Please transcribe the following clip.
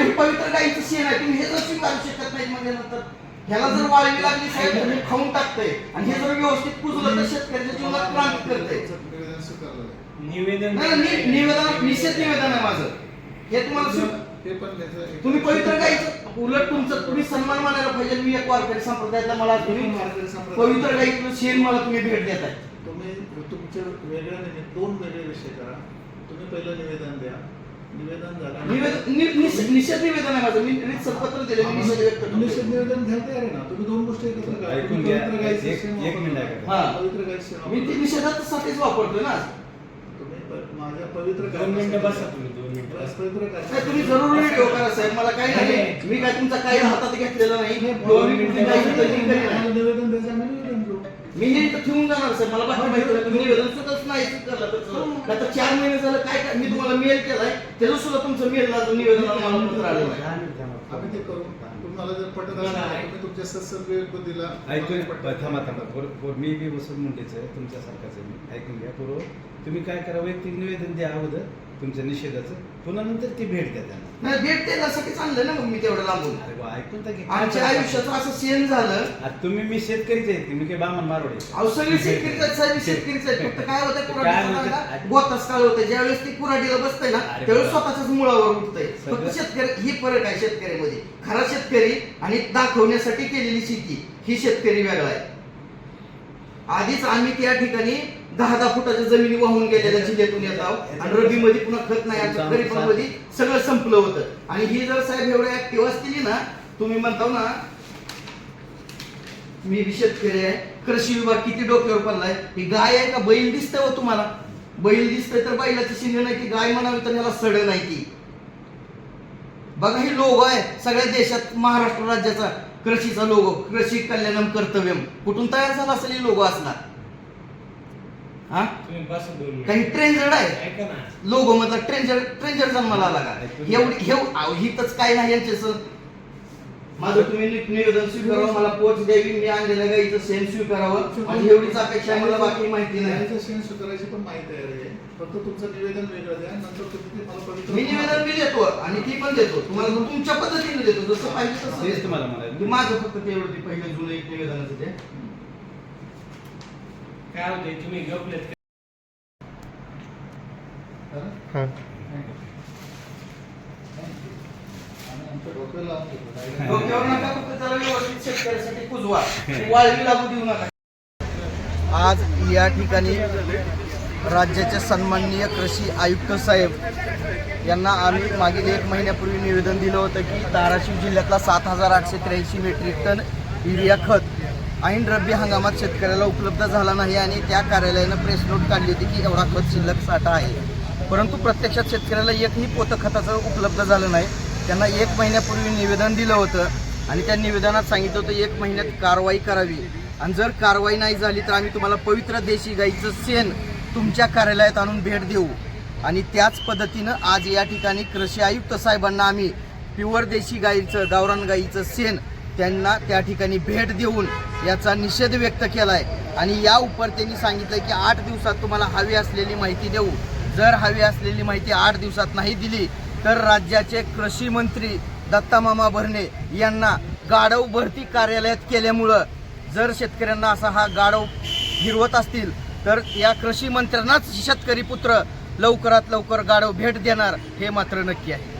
ही पवित्र गाईचं शेण आहे, तुम्ही हे जर स्वीकारू शकत नाही म्हणल्यानंतर ह्याला जर वाळवी लागली साहेब तर हे खाऊन टाकतंय आणि हे जर व्यवस्थित कुजलं तर शेतकऱ्याच्या जीवनात क्रांती करतंय. निवेदन निवेदन निषेध निवेदन आहे माझं हे तुम्हाला तुम्ही पवित्र गाईचं उलट तुमचं तुम्ही सन्मान मानायला पाहिजे. मी एक वारकरी संप्रदायातला मला तुम्ही पवित्र गाईचं शेण मला तुम्ही भेट देताय. तुम्ही तुमचे वेगळ्या दोन वेगळे विषय करा. तुम्ही पहिलं निवेदन द्या. निवेदन झालं निषेध निवेदन आहे माझं. मी पत्र दिले मी निषेध व्यक्त करतो. निषेध निवेदन घ्यायला तयार आहे ना. तुम्ही दोन गोष्टी एकत्र करा. ऐकून घ्या. पवित्र गाईचं शेण एक मिनिट ऐका. पवित्र गाईचं मी ते निषेधासाठीच वापरतोय ना. माझ्या पवित्र 2 मिनिटं बसा तुम्ही 2 मिनिटं. पवित्र साहेब, तुम्ही जरूर व्हिडिओ करा साहेब. मला काही नाही, मी काय तुमचा काही हातात घेतलेला नाही. निवेदन द्यायचं आम्ही निवेदन घेऊ. मी हे इथं ठेवून जाणार साहेब. मला बाकी माहिती नाही. तुम्ही निवेदन सुद्धाच नाही स्वीकारलं तर आता 4 महिने झालं काय मी तुम्हाला मेल केलाय त्याचं सुद्धा तुमचं मेल निवेदन मला पत्र आलेलं आहे. आम्ही ते करू. तुम्हाला जर पटत असेल तर तुम्ही तुमच्या सत्संग दिला. ऐकून थांबा. मी बी वसूल मुंडेच आहे, तुमच्यासारखाच आहे मी. ऐकून घ्या पूर्व. तुम्ही काय करा, वैयक्तिक निवेदन द्या अगोदर तुमच्या निषेधाचं, पुन्हा नंतर ती भेट द्या त्यांना. नाही भेट देण्यासाठीच आणलं ना मग मी तेवढं लांबून. अरे वा, ऐकून तर घे. आमच्या आयुष्याचं असं सेन झालं. आता तुम्ही मी शेतकरीच आहे, तुम्ही काही बामण मारवडे. अहो सगळे शेतकरीच आहेत साहेब, शेतकरीच आहेत. फक्त काय होतं कुऱ्हाडीला गोताच काळ होतं. ज्यावेळेस ती कुऱ्हाडीला बसतंय ना त्यावेळेस स्वतःच्याच मुळावर उठतंय. फक्त शेतकरी ही फरक आहे शेतकऱ्यामध्ये. खरा शेतकरी आणि दाखवण्यासाठी केलेली शेती ही शेतकरी वेगळा आहे. आधीच आम्ही त्या ठिकाणी 10-10 फुटाच्या जमिनी वाहून गेलेल्या जिल्ह्यातून येत आहोत आणि रब्बी मध्ये पुन्हा खत नाही. आमच्या गरीबांमध्ये सगळं संपलं होतं. आणि ही जर साहेब एवढ्या ऍक्टिव्ह असतील ना, तुम्ही म्हणता ना मी शेतकरी आहे, कृषी विभाग किती डोक्यावर पडलाय. ही गाय आहे का बैल दिसतंय हो तुम्हाला? बैल दिसतंय तर बैलाची शिंग नाही ती गाय म्हणावी तर याला सड नाही ती. बघा ही लोगो आहे सगळ्या देशात. महाराष्ट्र राज्याचा कृषीचा लोगो, कृषी कल्याणम कर्तव्यम, कुठून तयार झाला असेल ही लोगो असणार? हा काही ट्रेंजर आहे लोगो मधला ट्रेंजर जन्माला आला का? एवढी हितच काय नाही यांच्याच. माझं तुम्ही निवेदन स्वीकारावं, मला पोच द्यावी, मी आणलेल्या गाईचं शेण स्वीकारावं, आणि एवढीच अपेक्षा मला बाकी माहिती नाही. गाईचं शेण स्वीकारायची पण माहिती आहे. फक्त तुमचं निवेदन वेगळं द्या. नंतर तुम्ही मला पवित्र मी निवेदन बी देतो आणि ती पण देतो तुम्हाला, तुमच्या पद्धतीने देतो जसं पाहिजे तसं तुम्हाला म्हणायचं. माझं फक्त तेवढं ते पहिलं जुनं एक निवेदनाचं ते काय होते तुम्ही गपलेत डोक्यावर नका, फक्त त्याला व्यवस्थित शेतकऱ्यासाठी कुजवा, वाळवी लागू देऊ नका. आज या ठिकाणी राज्याचे सन्माननीय कृषी आयुक्त साहेब यांना आम्ही मागील 1 महिन्यापूर्वी निवेदन दिलं होतं की धाराशिव जिल्ह्यातला 7,883 मेट्रिक टन युरिया खत ऐन रब्बी हंगामात शेतकऱ्याला उपलब्ध झाला नाही आणि त्या कार्यालयानं प्रेस नोट काढली होती की एवढा खत शिल्लक साठा आहे. परंतु प्रत्यक्षात शेतकऱ्याला एकही पोतं खताचं उपलब्ध झालं नाही. त्यांना 1 महिन्यापूर्वी निवेदन दिलं होतं आणि त्या निवेदनात सांगितलं होतं 1 महिन्यात कारवाई करावी आणि जर कारवाई नाही झाली तर आम्ही तुम्हाला पवित्र देशी गाईचं शेण तुमच्या कार्यालयात आणून भेट देऊ. आणि त्याच पद्धतीनं आज या ठिकाणी कृषी आयुक्त साहेबांना आम्ही प्युअर देशी गाईचं गावरान गाईचं शेण त्यांना त्या ठिकाणी भेट देऊन याचा निषेध व्यक्त केला आहे. आणि या उपर त्यांनी सांगितलं की 8 दिवसात तुम्हाला हवी असलेली माहिती देऊ. जर हवी असलेली माहिती 8 दिवसात नाही दिली तर राज्याचे कृषी मंत्री दत्तामामा भरणे यांना गाढव भरती कार्यालयात केल्यामुळं जर शेतकऱ्यांना असा हा गाढव गिरवत असतील तर या कृषी मंत्र्यांनाच शेतकरी पुत्र लवकरात लवकर गाढव भेट देणार हे मात्र नक्की आहे.